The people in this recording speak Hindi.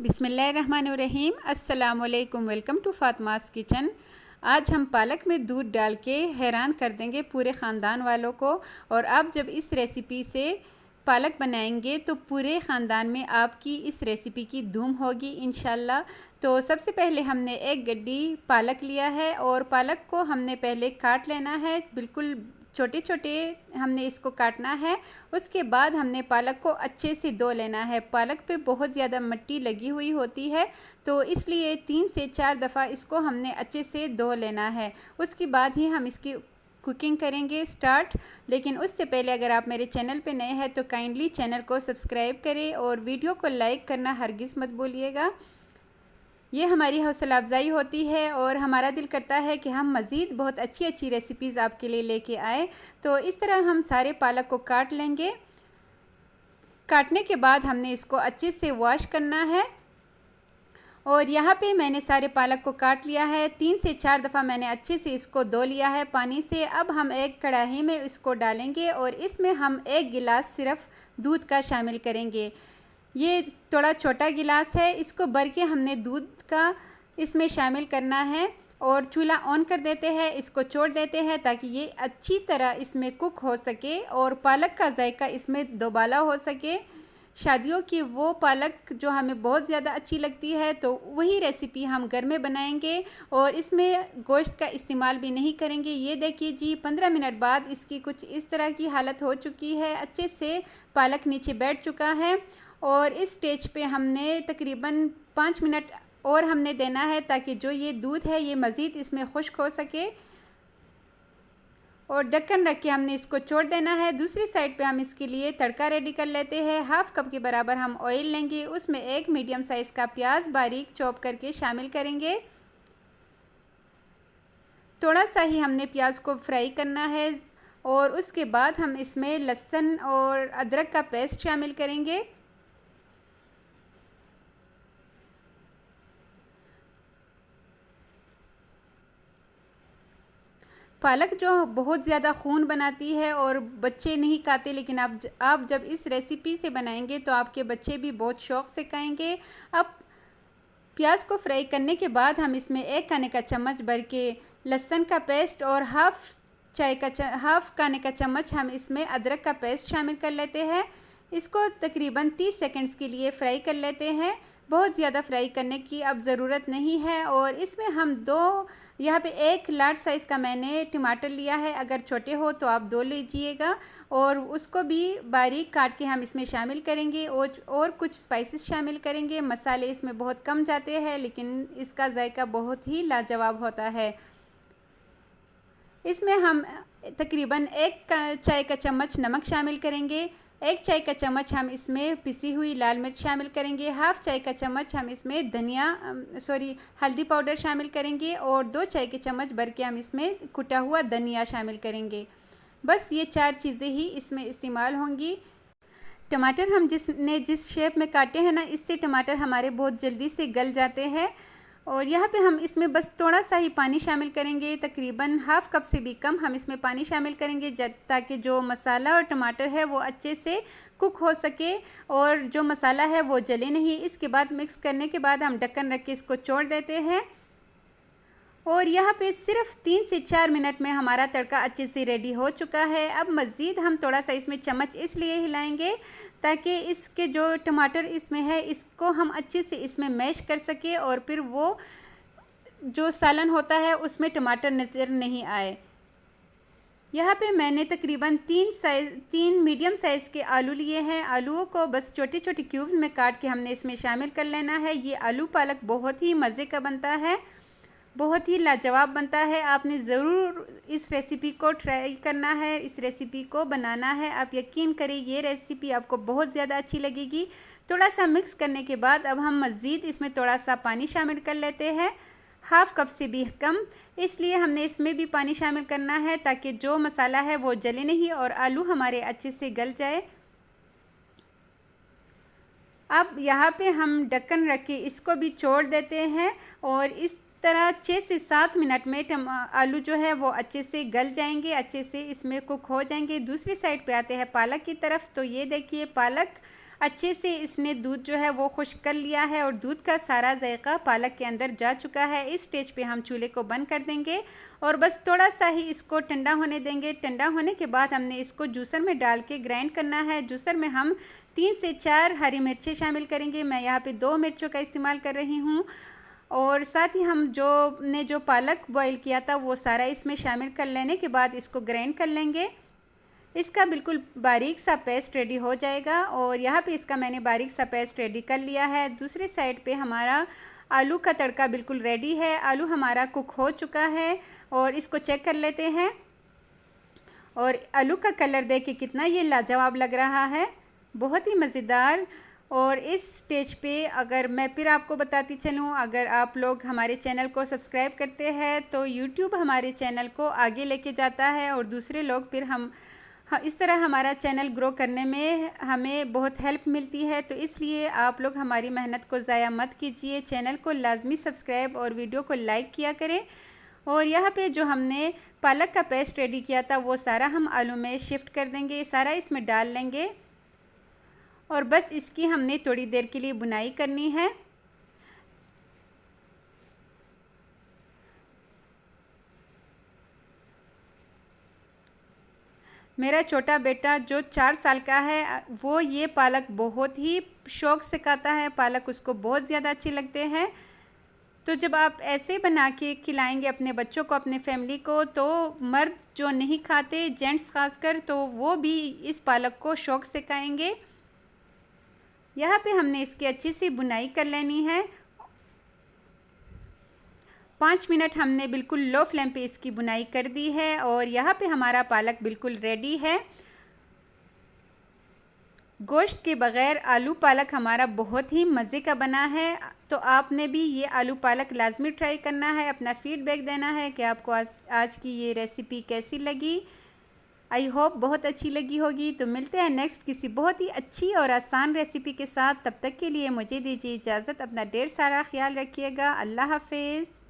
बिस्मिल्लाहिर्रहमानिर्रहीम। अस्सलामुअलैकुम। Welcome to Fatima's kitchen. आज हम पालक में दूध डाल के हैरान कर देंगे पूरे ख़ानदान वालों को। और आप जब इस रेसिपी से पालक बनाएंगे तो पूरे ख़ानदान में आपकी इस रेसिपी की धूम होगी इंशाल्लाह। तो सबसे पहले हमने एक गड्डी पालक लिया है और पालक को हमने पहले काट लेना है, बिल्कुल छोटे छोटे हमने इसको काटना है। उसके बाद हमने पालक को अच्छे से धो लेना है। पालक पे बहुत ज़्यादा मिट्टी लगी हुई होती है, तो इसलिए 3 से 4 दफ़ा इसको हमने अच्छे से धो लेना है। उसके बाद ही हम इसकी कुकिंग करेंगे स्टार्ट। लेकिन उससे पहले अगर आप मेरे चैनल पे नए हैं तो काइंडली चैनल को सब्सक्राइब करें और वीडियो को लाइक करना हरगिज़ मत भूलिएगा। ये हमारी हौसला अफजाई होती है और हमारा दिल करता है कि हम मज़ीद बहुत अच्छी अच्छी रेसिपीज़ आपके लिए लेके आए। तो इस तरह हम सारे पालक को काट लेंगे। काटने के बाद हमने इसको अच्छे से वॉश करना है। और यहाँ पे मैंने सारे पालक को काट लिया है। 3 से 4 दफ़ा मैंने अच्छे से इसको धो लिया है पानी से। अब हम एक कढ़ाई में इसको डालेंगे और इसमें हम 1 गिलास सिर्फ दूध का शामिल करेंगे। ये थोड़ा छोटा गिलास है, इसको भर के हमने दूध का इसमें शामिल करना है। और चूल्हा ऑन कर देते हैं, इसको छोड़ देते हैं ताकि ये अच्छी तरह इसमें कुक हो सके और पालक का जायका इसमें दोबाला हो सके। शादियों की वो पालक जो हमें बहुत ज़्यादा अच्छी लगती है, तो वही रेसिपी हम घर में बनाएंगे और इसमें गोश्त का इस्तेमाल भी नहीं करेंगे। ये देखिए जी, 15 मिनट बाद इसकी कुछ इस तरह की हालत हो चुकी है, अच्छे से पालक नीचे बैठ चुका है। और इस स्टेज पे हमने तकरीबन 5 मिनट और हमने देना है ताकि जो ये दूध है ये मज़ीद इसमें खुश्क हो सके। और ढक्कन रख के हमने इसको छोड़ देना है। दूसरी साइड पे हम इसके लिए तड़का रेडी कर लेते हैं। हाफ़ कप के बराबर हम ऑयल लेंगे, उसमें एक मीडियम साइज़ का प्याज बारीक चॉप करके शामिल करेंगे। थोड़ा सा ही हमने प्याज को फ्राई करना है और उसके बाद हम इसमें लहसुन और अदरक का पेस्ट शामिल करेंगे। पालक जो बहुत ज़्यादा खून बनाती है और बच्चे नहीं खाते, लेकिन आप जब इस रेसिपी से बनाएंगे तो आपके बच्चे भी बहुत शौक़ से खाएंगे। अब प्याज को फ्राई करने के बाद हम इसमें 1 खाने का चम्मच भर के लहसुन का पेस्ट और हाफ़ खाने का चम्मच हम इसमें अदरक का पेस्ट शामिल कर लेते हैं। इसको तकरीबन 30 सेकंड्स के लिए फ्राई कर लेते हैं। बहुत ज़्यादा फ्राई करने की अब ज़रूरत नहीं है। और इसमें हम यहाँ पे 1 लार्ज साइज़ का मैंने टमाटर लिया है, अगर छोटे हो तो आप 2 लीजिएगा। और उसको भी बारीक काट के हम इसमें शामिल करेंगे और कुछ स्पाइसेस शामिल करेंगे। मसाले इसमें बहुत कम जाते हैं, लेकिन इसका जायका बहुत ही लाजवाब होता है। इसमें हम तकरीबन 1 चाय का चम्मच नमक शामिल करेंगे। 1 चाय का चम्मच हम इसमें पिसी हुई लाल मिर्च शामिल करेंगे। हाफ़ चाय का चम्मच हम इसमें हल्दी पाउडर शामिल करेंगे और 2 चाय के चम्मच भर के हम इसमें कुटा हुआ धनिया शामिल करेंगे। बस ये 4 चीज़ें ही इसमें इस्तेमाल होंगी। टमाटर हम जिस शेप में काटे हैं ना, इससे टमाटर हमारे बहुत जल्दी से गल जाते हैं। और यहाँ पे हम इसमें बस थोड़ा सा ही पानी शामिल करेंगे, तकरीबन हाफ़ कप से भी कम हम इसमें पानी शामिल करेंगे, ताकि जो मसाला और टमाटर है वो अच्छे से कुक हो सके और जो मसाला है वो जले नहीं। इसके बाद मिक्स करने के बाद हम ढक्कन रख के इसको छोड़ देते हैं। और यहाँ पे सिर्फ 3 से 4 मिनट में हमारा तड़का अच्छे से रेडी हो चुका है। अब मज़ीद हम थोड़ा सा इसमें चम्मच इसलिए हिलाएंगे ताकि इसके जो टमाटर इसमें है इसको हम अच्छे से इसमें मैश कर सके और फिर वो जो सालन होता है उसमें टमाटर नज़र नहीं आए। यहाँ पे मैंने तकरीबन 3 मीडियम साइज़ के आलू लिए हैं। आलूओं को बस छोटे छोटे क्यूब्स में काट के हमने इसमें शामिल कर लेना है। ये आलू पालक बहुत ही मज़े का बनता है, बहुत ही लाजवाब बनता है। आपने ज़रूर इस रेसिपी को ट्राई करना है, इस रेसिपी को बनाना है। आप यकीन करें ये रेसिपी आपको बहुत ज़्यादा अच्छी लगेगी। थोड़ा सा मिक्स करने के बाद अब हम मज़ीद इसमें थोड़ा सा पानी शामिल कर लेते हैं, हाफ़ कप से भी कम। इसलिए हमने इसमें भी पानी शामिल करना है ताकि जो मसाला है वो जले नहीं और आलू हमारे अच्छे से गल जाए। अब यहाँ पे हम ढक्कन रख के इसको भी छोड़ देते हैं और इस तरह 6 से 7 मिनट में आलू जो है वो अच्छे से गल जाएंगे, अच्छे से इसमें कुक हो जाएंगे। दूसरी साइड पे आते हैं पालक की तरफ। तो ये देखिए पालक अच्छे से इसने दूध जो है वो खुश्क कर लिया है और दूध का सारा जायका पालक के अंदर जा चुका है। इस स्टेज पे हम चूल्हे को बंद कर देंगे और बस थोड़ा सा ही इसको ठंडा होने देंगे। ठंडा होने के बाद हमने इसको जूसर में डाल के ग्राइंड करना है। जूसर में हम 3 से 4 हरी मिर्चें शामिल करेंगे। मैं यहाँ पे 2 मिर्चों का इस्तेमाल कर रही हूँ और साथ ही हम जो पालक बॉईल किया था वो सारा इसमें शामिल कर लेने के बाद इसको ग्राइंड कर लेंगे। इसका बिल्कुल बारीक सा पेस्ट रेडी हो जाएगा और यहाँ पे इसका मैंने बारीक सा पेस्ट रेडी कर लिया है। दूसरी साइड पे हमारा आलू का तड़का बिल्कुल रेडी है। आलू हमारा कुक हो चुका है और इसको चेक कर लेते हैं। और आलू का कलर देख के कितना ये लाजवाब लग रहा है, बहुत ही मज़ेदार। और इस स्टेज पे अगर मैं फिर आपको बताती चलूँ, अगर आप लोग हमारे चैनल को सब्सक्राइब करते हैं तो यूट्यूब हमारे चैनल को आगे लेके जाता है और दूसरे लोग फिर इस तरह हमारा चैनल ग्रो करने में हमें बहुत हेल्प मिलती है। तो इसलिए आप लोग हमारी मेहनत को ज़ाया मत कीजिए, चैनल को लाजमी सब्सक्राइब और वीडियो को लाइक किया करें। और यहाँ पे जो हमने पालक का पेस्ट रेडी किया था वो सारा हम आलू में शिफ्ट कर देंगे, सारा इसमें डाल लेंगे और बस इसकी हमने थोड़ी देर के लिए बुनाई करनी है। मेरा छोटा बेटा जो 4 साल का है वो ये पालक बहुत ही शौक़ से खाता है, पालक उसको बहुत ज़्यादा अच्छे लगते हैं। तो जब आप ऐसे बना के खिलाएंगे अपने बच्चों को, अपने फैमिली को, तो मर्द जो नहीं खाते, जेंट्स खासकर, तो वो भी इस पालक को शौक़ से खाएंगे। यहाँ पे हमने इसकी अच्छी सी बुनाई कर लेनी है। 5 मिनट हमने बिल्कुल लो फ्लेम पे इसकी बुनाई कर दी है और यहाँ पे हमारा पालक बिल्कुल रेडी है। गोश्त के बग़ैर आलू पालक हमारा बहुत ही मज़े का बना है। तो आपने भी ये आलू पालक लाजमी ट्राई करना है, अपना फ़ीडबैक देना है कि आपको आज की ये रेसिपी कैसी लगी। आई होप बहुत अच्छी लगी होगी। तो मिलते हैं नेक्स्ट किसी बहुत ही अच्छी और आसान रेसिपी के साथ। तब तक के लिए मुझे दीजिए इजाज़त। अपना ढेर सारा ख्याल रखिएगा। अल्लाह हाफ़िज़।